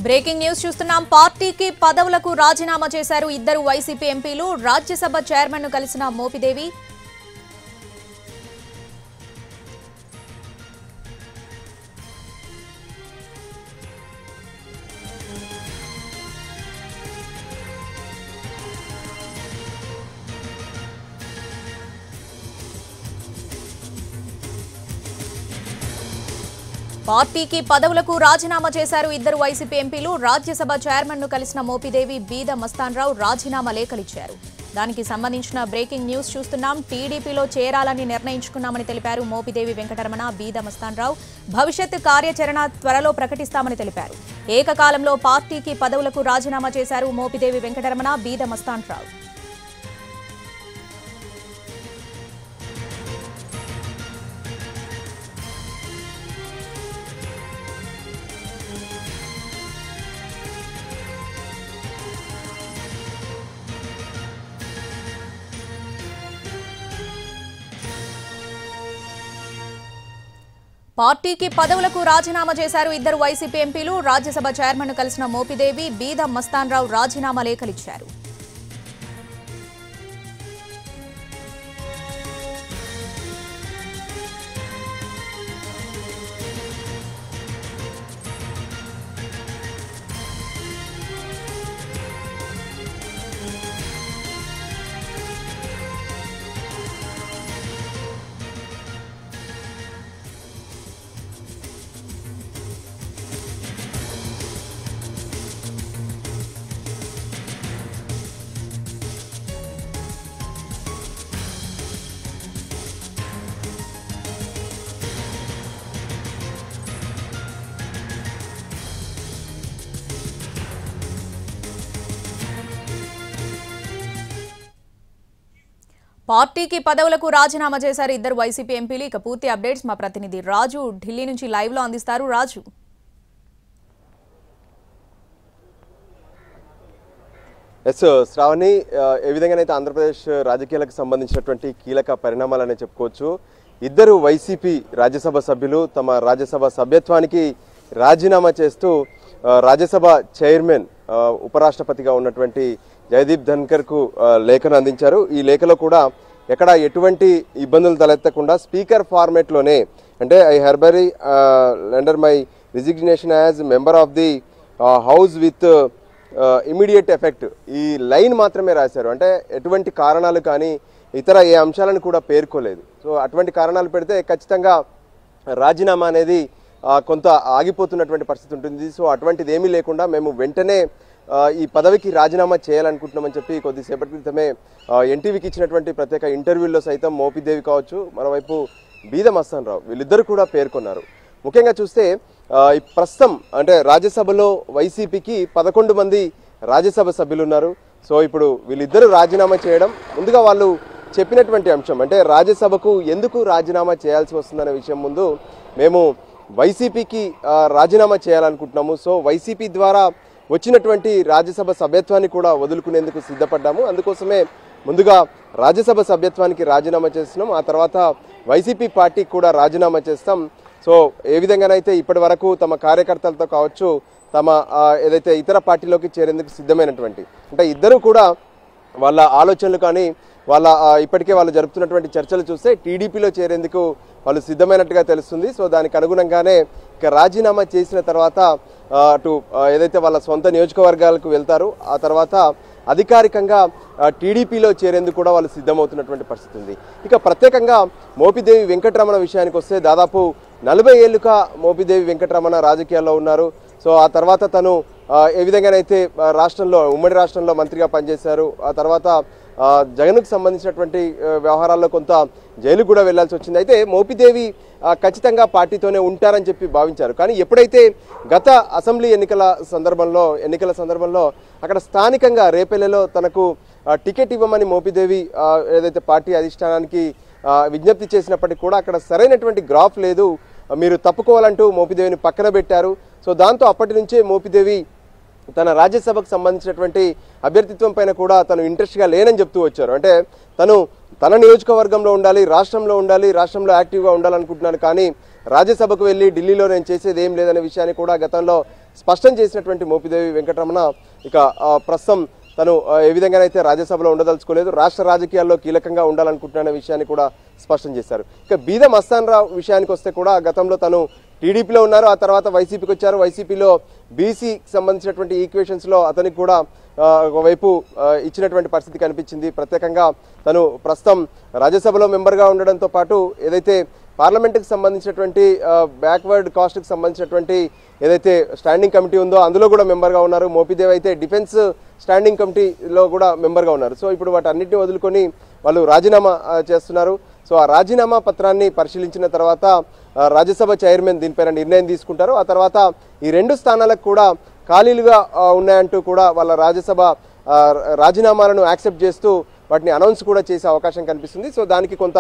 Breaking news చూస్తున్నాం. పార్టీకి పదవులకు రాజీనామా చేశారు ఇద్దరు వైసీపీ ఎంపీలు. రాజ్యసభ చైర్మన్ ను కలిసిన మోపిదేవి పార్టీకి పదవులకు రాజీనామా చేశారు ఇద్దరు వైసీపీ ఎంపీలు. రాజ్యసభ చైర్మన్ ను కలిసిన మోపిదేవి బీద మస్తాన్రావు రాజీనామా లేఖలిచ్చారు. దానికి సంబంధించిన బ్రేకింగ్ న్యూస్ చూస్తున్నాం. టీడీపీలో చేరాలని నిర్ణయించుకున్నామని తెలిపారు మోపిదేవి వెంకటరమణ, బీద మస్తాన్రావు. భవిష్యత్ కార్యాచరణ త్వరలో ప్రకటిస్తామని తెలిపారు. ఏకకాలంలో పార్టీకి పదవులకు రాజీనామా చేశారు మోపిదేవి వెంకటరమణ, బీద మస్తాన్రావు. పార్టీకి పదవులకు రాజీనామా చేశారు ఇద్దరు వైసీపీ ఎంపీలు. రాజ్యసభ చైర్మన్ ను కలిసిన మోపిదేవి, బీద మస్తాన్రావు రాజీనామా లేఖలిచ్చారు. పార్టీకి పదవులకు రాజీనామా చేశారు ఇద్దరు వైసీపీ ఎంపీలు. ఇక పూర్తి అప్డేట్స్ మా ప్రతినిధి రాజు ఢిల్లీ నుంచి లైవ్ లో అందిస్తారు. రాజు, శ్రావణి, ఏ విధంగానైతే ఆంధ్రప్రదేశ్ రాజకీయాలకు సంబంధించినటువంటి కీలక పరిణామాలనే చెప్పుకోవచ్చు. ఇద్దరు వైసీపీ రాజ్యసభ సభ్యులు తమ రాజ్యసభ సభ్యత్వానికి రాజీనామా చేస్తూ రాజ్యసభ చైర్మన్ ఉపరాష్ట్రపతిగా ఉన్నటువంటి జగదీప్ ధన్కర్ కు లేఖను అందించారు. ఈ లేఖలో కూడా ఎక్కడ ఎటువంటి ఇబ్బందులు తలెత్తకుండా స్పీకర్ ఫార్మేట్ లోనే, అంటే I hereby tender my resignation as member of the house with immediate effect, ఈ లైన్ మాత్రమే రాశారు. అంటే ఎటువంటి కారణాలు కానీ ఇతర ఏ అంశాలను కూడా పేర్కోలేదు. సో అటువంటి కారణాలు పెడితే ఖచ్చితంగా రాజీనామా అనేది కొంత ఆగిపోతున్నటువంటి పరిస్థితి ఉంటుంది. సో అటువంటిది ఏమీ లేకుండా మేము వెంటనే ఈ పదవికి రాజీనామా చేయాలనుకుంటున్నామని చెప్పి కొద్దిసేపటి క్రితమే ఎన్టీవీకి ఇచ్చినటువంటి ప్రత్యేక ఇంటర్వ్యూల్లో సైతం మోపిదేవి కావచ్చు, మరోవైపు బీద మస్తాన్రావు వీళ్ళిద్దరూ కూడా పేర్కొన్నారు. ముఖ్యంగా చూస్తే ప్రస్తుతం అంటే రాజ్యసభలో వైసీపీకి 11 మంది రాజ్యసభ సభ్యులు ఉన్నారు. సో ఇప్పుడు వీళ్ళిద్దరూ రాజీనామా చేయడం, ముందుగా వాళ్ళు చెప్పినటువంటి అంశం అంటే రాజ్యసభకు ఎందుకు రాజీనామా చేయాల్సి వస్తుందనే విషయం ముందు మేము వైసీపీకి రాజీనామా చేయాలనుకుంటున్నాము. సో వైసీపీ ద్వారా వచ్చినటువంటి రాజ్యసభ సభ్యత్వాన్ని కూడా వదులుకునేందుకు సిద్ధపడ్డాము. అందుకోసమే ముందుగా రాజ్యసభ సభ్యత్వానికి రాజీనామా చేస్తున్నాం, ఆ తర్వాత వైసీపీ పార్టీకి కూడా రాజీనామా చేస్తాం. సో ఏ విధంగానైతే ఇప్పటి వరకు తమ కార్యకర్తలతో కావచ్చు, తమ ఏదైతే ఇతర పార్టీలోకి చేరేందుకు సిద్ధమైనటువంటి, అంటే ఇద్దరు కూడా వాళ్ళ ఆలోచనలు కానీ వాళ్ళ ఇప్పటికే వాళ్ళు జరుపుతున్నటువంటి చర్చలు చూస్తే టీడీపీలో చేరేందుకు వాళ్ళు సిద్ధమైనట్టుగా తెలుస్తుంది. సో దానికి అనుగుణంగానే ఇక రాజీనామా చేసిన తర్వాత అటు ఏదైతే వాళ్ళ సొంత నియోజకవర్గాలకు వెళ్తారు, ఆ తర్వాత అధికారికంగా టీడీపీలో చేరేందుకు కూడా వాళ్ళు సిద్ధమవుతున్నటువంటి పరిస్థితి ఉంది. ఇక ప్రత్యేకంగా మోపిదేవి వెంకటరమణ విషయానికి వస్తే దాదాపు 40 ఏళ్లుగా మోపిదేవి వెంకటరమణ రాజకీయాల్లో ఉన్నారు. సో ఆ తర్వాత తను ఏ విధంగానైతే రాష్ట్రంలో ఉమ్మడి రాష్ట్రంలో మంత్రిగా పనిచేశారు. ఆ తర్వాత జగన్కు సంబంధించినటువంటి వ్యవహారాల్లో కొంత జైలు కూడా వెళ్లాల్సి వచ్చింది. అయితే మోపిదేవి ఖచ్చితంగా పార్టీతోనే ఉంటారని చెప్పి భావించారు. కానీ ఎప్పుడైతే గత అసెంబ్లీ ఎన్నికల సందర్భంలో అక్కడ స్థానికంగా రేపల్లెలో తనకు టికెట్ ఇవ్వమని మోపిదేవి ఏదైతే పార్టీ అధిష్టానానికి విజ్ఞప్తి చేసినప్పటికీ కూడా అక్కడ సరైనటువంటి గ్రాఫ్ లేదు, మీరు తప్పుకోవాలంటూ మోపిదేవిని పక్కన పెట్టారు. సో దాంతో అప్పటి నుంచే మోపిదేవి తన రాజ్యసభకు సంబంధించినటువంటి అభ్యర్థిత్వం పైన కూడా తను ఇంట్రెస్ట్గా లేనని చెప్తూ వచ్చారు. అంటే తన నియోజకవర్గంలో ఉండాలి, రాష్ట్రంలో యాక్టివ్గా ఉండాలనుకుంటున్నాను, కానీ రాజ్యసభకు వెళ్ళి ఢిల్లీలో నేను చేసేది ఏం లేదనే విషయాన్ని కూడా గతంలో స్పష్టం చేసినటువంటి మోపిదేవి వెంకటరమణ ఇక ప్రస్తుతం తను ఏ విధంగానైతే రాజ్యసభలో ఉండదలుచుకోలేదు, రాష్ట్ర రాజకీయాల్లో కీలకంగా ఉండాలనుకుంటున్న విషయాన్ని కూడా స్పష్టం చేశారు. ఇక బీద మస్తాన్ రావు విషయానికి వస్తే కూడా గతంలో తను టీడీపీలో ఉన్నారు, ఆ తర్వాత వైసీపీకి వచ్చారు. వైసీపీలో బీసీకి సంబంధించినటువంటి ఈక్వేషన్స్లో అతనికి కూడా ఒకవైపు ఇచ్చినటువంటి పరిస్థితి కనిపించింది. ప్రత్యేకంగా తను ప్రస్తుతం రాజ్యసభలో మెంబర్గా ఉండడంతో పాటు ఏదైతే పార్లమెంట్కి సంబంధించినటువంటి బ్యాక్వర్డ్ కాస్ట్కి సంబంధించినటువంటి ఏదైతే స్టాండింగ్ కమిటీ ఉందో అందులో కూడా మెంబర్గా ఉన్నారు. మోపిదేవి అయితే డిఫెన్స్ స్టాండింగ్ కమిటీలో కూడా మెంబర్గా ఉన్నారు. సో ఇప్పుడు వాటన్నిటిని వదులుకొని వాళ్ళు రాజీనామా చేస్తున్నారు. సో ఆ రాజీనామా పత్రాన్ని పరిశీలించిన తర్వాత రాజ్యసభ చైర్మన్ దీనిపైన నిర్ణయం తీసుకుంటారు. ఆ తర్వాత ఈ 2 స్థానాలకు కూడా ఖాళీలుగా ఉన్నాయంటూ కూడా వాళ్ళ రాజ్యసభ రాజీనామాలను యాక్సెప్ట్ చేస్తూ వాటిని అనౌన్స్ కూడా చేసే అవకాశం కనిపిస్తుంది. సో దానికి కొంత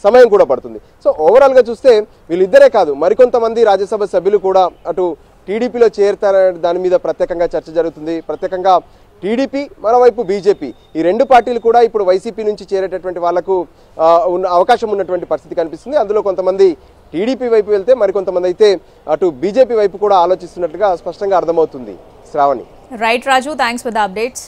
సమయం కూడా పడుతుంది. సో ఓవరాల్గా చూస్తే వీళ్ళిద్దరే కాదు, మరికొంతమంది రాజ్యసభ సభ్యులు కూడా అటు టీడీపీలో చేరుతారనే దాని మీద ప్రత్యేకంగా చర్చ జరుగుతుంది. ప్రత్యేకంగా టీడీపీ, మరోవైపు బీజేపీ, ఈ 2 పార్టీలు కూడా ఇప్పుడు వైసీపీ నుంచి చేరేటటువంటి వాళ్లకు ఉన్న అవకాశం ఉన్నటువంటి పరిస్థితి కనిపిస్తుంది. అందులో కొంతమంది టీడీపీ వైపు వెళ్తే మరికొంతమంది అయితే అటు బీజేపీ వైపు కూడా ఆలోచిస్తున్నట్టుగా స్పష్టంగా అర్థమవుతుంది. Shravani. Right Raju, thanks for the updates.